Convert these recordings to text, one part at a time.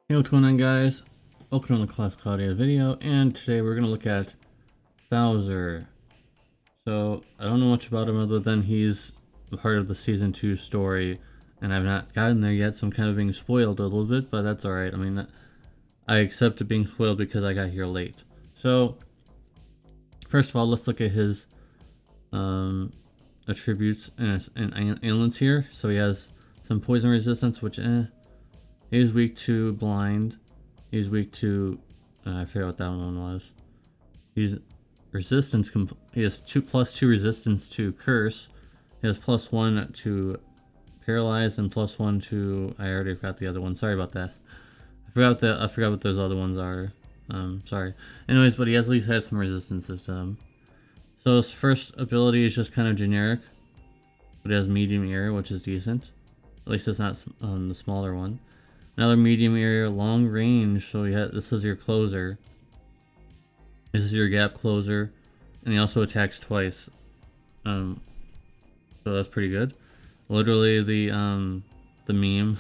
Hey, what's going on, guys? Welcome to the Class Cloudia video, and today we're going to look at Thouzer. So, I don't know much about him other than he's part of the Season 2 story, and I've not gotten there yet, so I'm kind of being spoiled a little bit, but that's alright. I mean, I accept being spoiled because I got here late. So, first of all, let's look at his attributes and ailments here. So he has some poison resistance, which he's weak to blind. He's weak to, I forget what that one was. He's resistance, he has +2 resistance to curse. He has +1 to paralyze and +1 to, I already forgot the other one. Sorry about that. I forgot what those other ones are. Sorry. Anyways, but he at least has some resistances to them. So his first ability is just kind of generic, but it has medium area, which is decent. At least it's not the smaller one. Another medium area, long range. So this is your closer. This is your gap closer, and he also attacks twice. So that's pretty good. Literally the meme.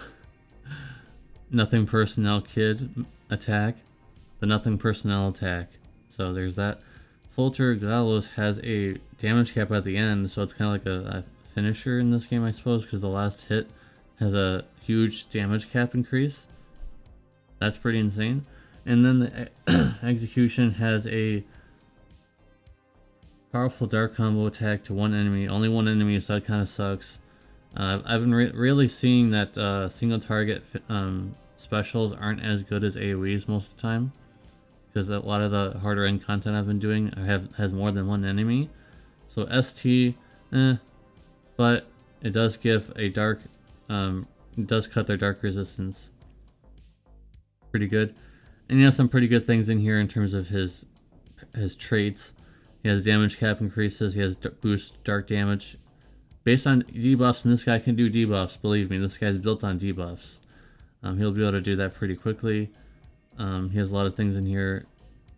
Nothing personnel kid attack. The nothing personnel attack. So there's that. Fulter Gallows has a damage cap at the end, so it's kind of like a finisher in this game, I suppose, because the last hit has a huge damage cap increase. That's pretty insane. And then the execution has a powerful dark combo attack to one enemy. Only one enemy, so that kind of sucks. I've been really seeing that single target specials aren't as good as AoEs most of the time, because a lot of the harder end content I've been doing has more than one enemy. So ST, but it does give a dark, it does cut their dark resistance. Pretty good. And he has some pretty good things in here in terms of his traits. He has damage cap increases, he has boost dark damage. Based on debuffs, and this guy can do debuffs, believe me, this guy's built on debuffs. He'll be able to do that pretty quickly. He has a lot of things in here.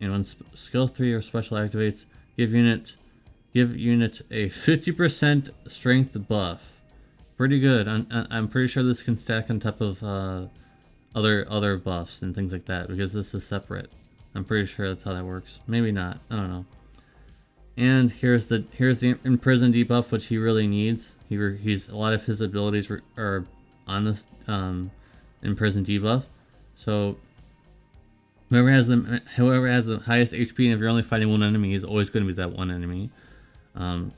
And when skill 3 or special activates, give unit a 50% strength buff. Pretty good. I'm pretty sure this can stack on top of other buffs and things like that, because this is separate. I'm pretty sure that's how that works. Maybe not. I don't know. And here's the imprison debuff, which he really needs. He's a lot of his abilities are on this imprison debuff. So whoever has the highest HP, and if you're only fighting one enemy, is always going to be that one enemy. And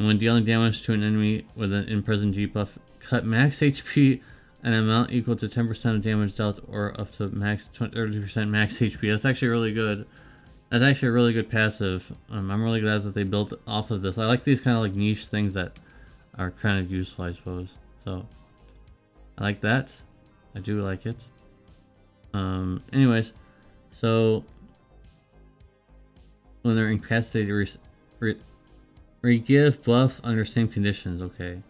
when dealing damage to an enemy with an imprison debuff, cut max HP an amount equal to 10% of damage dealt, or up to max 30% max HP. That's actually really good. That's actually a really good passive. I'm really glad that they built off of this. I like these kind of like niche things that are kind of useful, I suppose. So I like that. I do like it. Anyways, so when they're incapacitated, re-give buff under same conditions. Okay.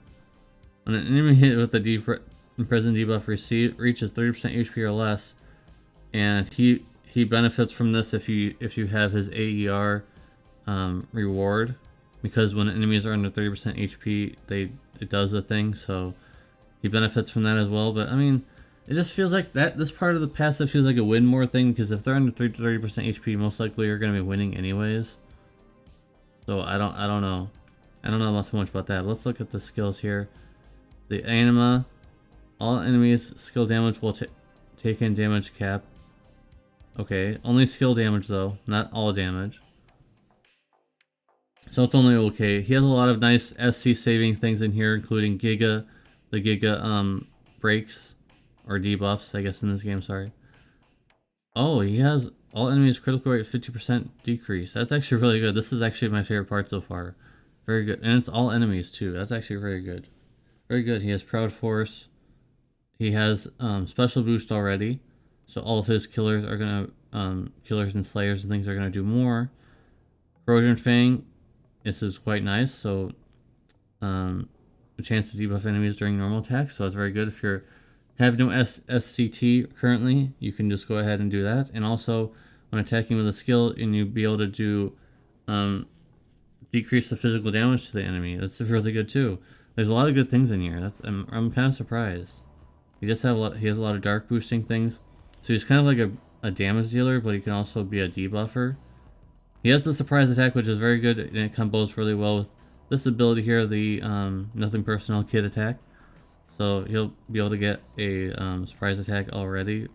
When an enemy hit with the imprison debuff reaches 30% HP or less, and he benefits from this if you have his AER reward, because when enemies are under 30% HP, it does the thing. So he benefits from that as well. But I mean, it just feels like this part of the passive feels like a win more thing, because if they're under 30% HP, most likely you're going to be winning anyways. So I don't know. I don't know so much about that. Let's look at the skills here. The anima, all enemies skill damage will take in damage cap. Okay, only skill damage though, not all damage. So it's only okay. He has a lot of nice SC saving things in here, including the Giga breaks, or debuffs, I guess, in this game, sorry. Oh, he has all enemies critical rate 50% decrease. That's actually really good. This is actually my favorite part so far. Very good. And it's all enemies too. That's actually very good. Very good. He has Proud Force. He has special boost already. So all of his killers are gonna killers and slayers and things are gonna do more. Corrosion Fang, this is quite nice. So a chance to debuff enemies during normal attacks. So it's very good. If you have no SCT currently, you can just go ahead and do that. And also, when attacking with a skill, and you'll be able to do decrease the physical damage to the enemy. That's really good too. There's a lot of good things in here. I'm kind of surprised. He has a lot of dark boosting things. So he's kind of like a damage dealer, but he can also be a debuffer. He has the surprise attack, which is very good, and it combos really well with this ability here, the Nothing Personal Kid attack. So he'll be able to get a surprise attack already.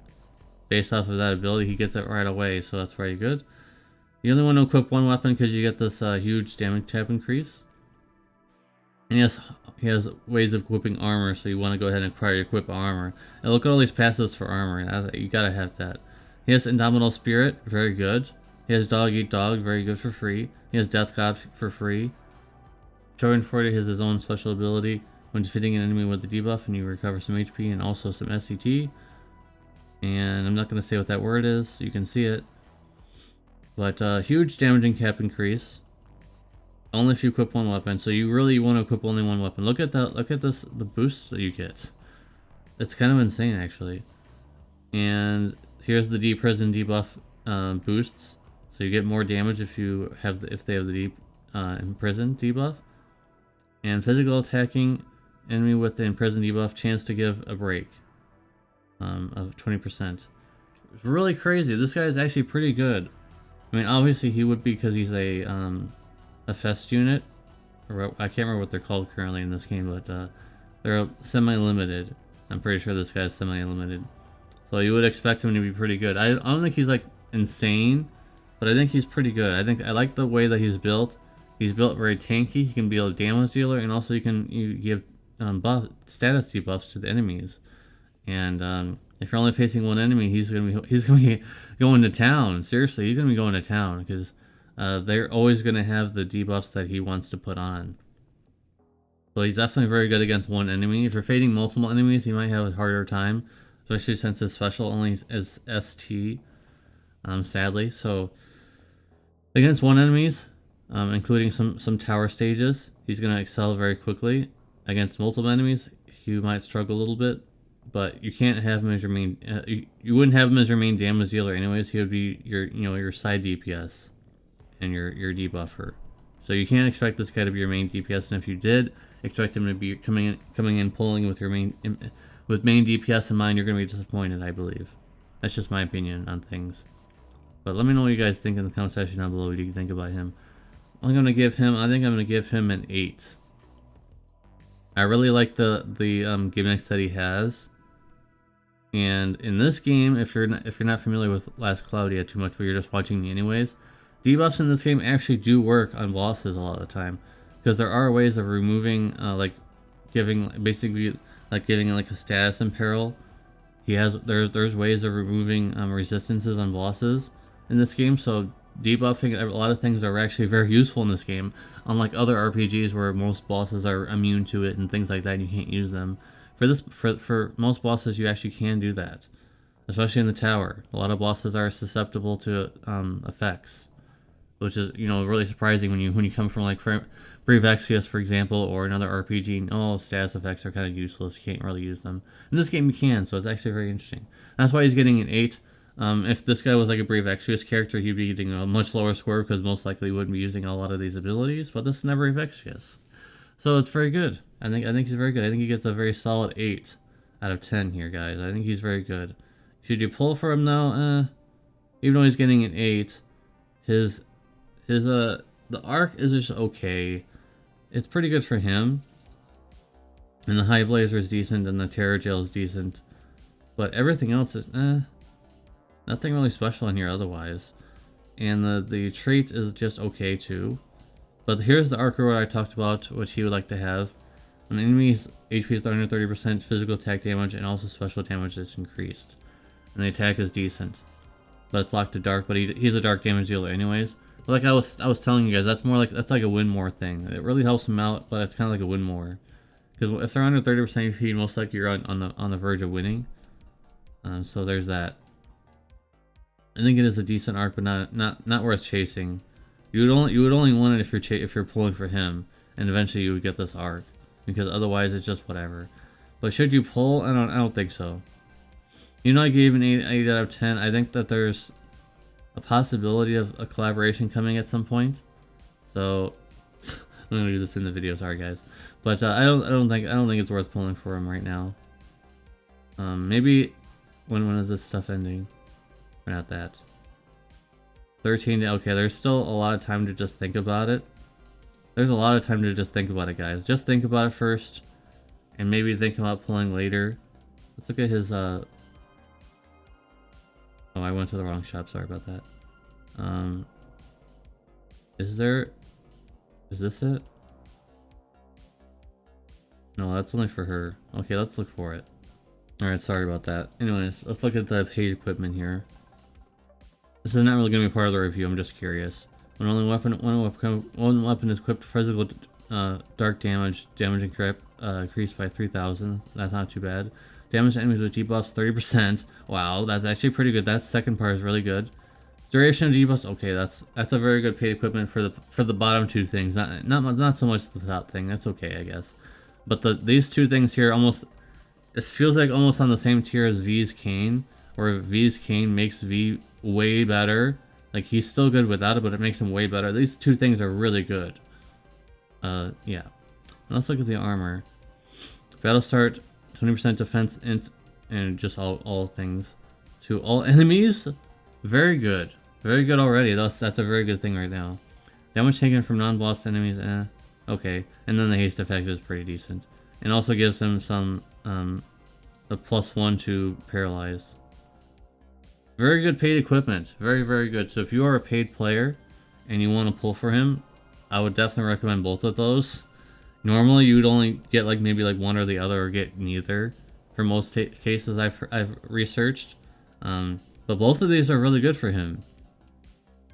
Based off of that ability, he gets it right away, so that's very good. You only want to equip one weapon because you get this huge damage tab increase. And he has ways of equipping armor, so you want to go ahead and acquire equip armor. And look at all these passives for armor. You gotta have that. He has Indomitable Spirit, very good. He has Dog Eat Dog, very good for free. He has Death God for free. Schadenfreude has his own special ability. When defeating an enemy with the debuff, and you recover some HP and also some SCT. And I'm not going to say what that word is, you can see it. But huge damaging cap increase. Only if you equip one weapon, so you really want to equip only one weapon. Look at that! Look at this, the boosts that you get. It's kind of insane, actually. And here's the deprison debuff boosts. So you get more damage if you have if they have the deep imprison debuff. And physical attacking enemy with the imprison debuff, chance to give a break of 20%. It's really crazy. This guy is actually pretty good. I mean, obviously he would be because he's a fest unit, or I can't remember what they're called currently in this game, but they're semi-limited. I'm pretty sure this guy's semi-limited, so you would expect him to be pretty good. I don't think he's like insane, but I think he's pretty good. I like the way that he's built. He's built very tanky. He can be a damage dealer, and also you give status debuffs to the enemies. And if you're only facing one enemy, he's gonna be going to town. Seriously, he's gonna be going to town because they're always gonna have the debuffs that he wants to put on. So he's definitely very good against one enemy. If you're facing multiple enemies, you might have a harder time, especially since his special only is ST. Sadly, so against one enemies, including some tower stages, he's gonna excel very quickly. Against multiple enemies, he might struggle a little bit. But you can't have him as your main. You wouldn't have him as your main damage dealer anyways. He would be your side DPS and your debuffer. So you can't expect this guy to be your main DPS. And if you did expect him to be coming in pulling with main DPS in mind, you're going to be disappointed. I believe. That's just my opinion on things. But let me know what you guys think in the comment section down below. What do you think about him? I think I'm going to give him an 8. I really like the gimmicks that he has. And in this game, if you're not familiar with Last Cloudia too much, but you're just watching me anyways, debuffs in this game actually do work on bosses a lot of the time, because there are ways of removing, giving like a status imperil. There's ways of removing resistances on bosses in this game, so debuffing a lot of things are actually very useful in this game, unlike other RPGs where most bosses are immune to it and things like that, and you can't use them. For most bosses, you actually can do that, especially in the tower. A lot of bosses are susceptible to effects, which is really surprising when you come from like Brave Exvius, for example, or another RPG. Oh, status effects are kind of useless. You can't really use them. In this game, you can, so it's actually very interesting. That's why he's getting an 8. If this guy was like a Brave Exvius character, he'd be getting a much lower score because most likely he wouldn't be using a lot of these abilities. But this is not Brave Exvius, so it's very good. I think he's very good. I think he gets a very solid 8 out of 10 here, guys. I think he's very good. Should you pull for him though? Even though he's getting an 8, the Ark is just okay. It's pretty good for him. And the High Blazer is decent, and the Terror Jail is decent. But everything else is nothing really special in here otherwise. And the trait is just okay too. But here's the Arc Reward I talked about, which he would like to have. An enemy's HP is 130%, physical attack damage, and also special damage is increased. And the attack is decent. But it's locked to dark, but he's a dark damage dealer anyways. But like I was telling you guys, that's like a win more thing. It really helps him out, but it's kind of like a win more. Because if they're under 30% HP, most likely you're on the verge of winning. So there's that. I think it is a decent arc, but not worth chasing. You would only want it if you're pulling for him, and eventually you would get this arc. Because otherwise it's just whatever. But should you pull? I don't think so. I gave an 8 out of 10. I think that there's a possibility of a collaboration coming at some point. So I'm gonna do this in the video. Sorry guys, but I don't think it's worth pulling for him right now. Maybe When is this stuff ending? We're not that. 13 days. Okay, there's still a lot of time to just think about it. There's a lot of time to just think about it, guys. Just think about it first. And maybe think about pulling later. Let's look at his, Oh, I went to the wrong shop. Sorry about that. Is this it? No, that's only for her. Okay, let's look for it. Alright, sorry about that. Anyways, let's look at the paid equipment here. This is not really going to be part of the review, I'm just curious. When one weapon is equipped, physical dark damage increased by 3,000. That's not too bad. Damage to enemies with debuffs 30%. Wow, that's actually pretty good. That second part is really good. Duration of debuffs. Okay, that's a very good paid equipment for the bottom two things. Not so much the top thing. That's okay, I guess. But these two things here almost, it feels like almost on the same tier as V's Cane, where V's Cane makes V way better. Like, he's still good without it, but it makes him way better. These two things are really good. Yeah. Let's look at the armor. Battle start, 20% defense, int, and just all things. To all enemies? Very good. Very good already. That's a very good thing right now. Damage taken from non-boss enemies, okay. And then the haste effect is pretty decent. And also gives him some, a +1 to paralyze. Very good paid equipment. Very, very good. So if you are a paid player and you want to pull for him, I would definitely recommend both of those. Normally you would only get like maybe like one or the other, or get neither for most cases I've researched. But both of these are really good for him.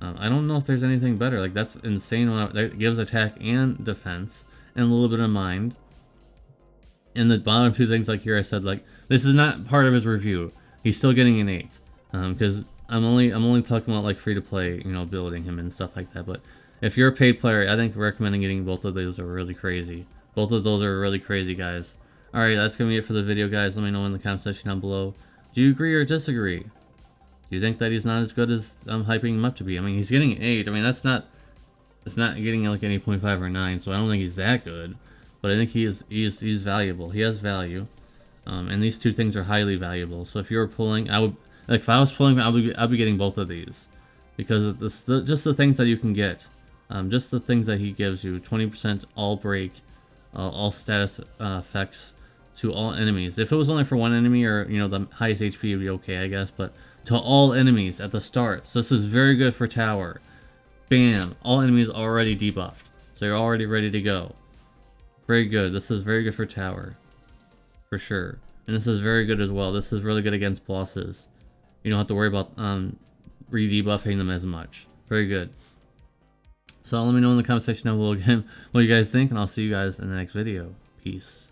I don't know if there's anything better. Like, that's insane. That gives attack and defense and a little bit of mind. And the bottom two things, like here I said, like, this is not part of his review. He's still getting an 8. Because I'm only talking about like free to play, you know, building him and stuff like that. But if you're a paid player, I think recommending getting both of those are really crazy. Both of those are really crazy, guys. Alright, that's gonna be it for the video, guys. Let me know in the comment section down below. Do you agree or disagree? Do you think that he's not as good as I'm hyping him up to be? I mean, he's getting an 8. I mean, it's not getting like an 8.5 or 9, so I don't think he's that good. But I think he's valuable. He has value. And these two things are highly valuable. So if you were pulling, if I was pulling, I'll be getting both of these, because of this, just the things that you can get, just the things that he gives you. 20% all break, all status effects to all enemies. If it was only for one enemy, or you know, the highest HP would be okay, I guess. But to all enemies at the start, so this is very good for tower. Bam! All enemies already debuffed, so you're already ready to go. Very good. This is very good for tower, for sure. And this is very good as well. This is really good against bosses. You don't have to worry about re-debuffing them as much. Very good. So let me know in the comment section down below again what you guys think, and I'll see you guys in the next video. Peace.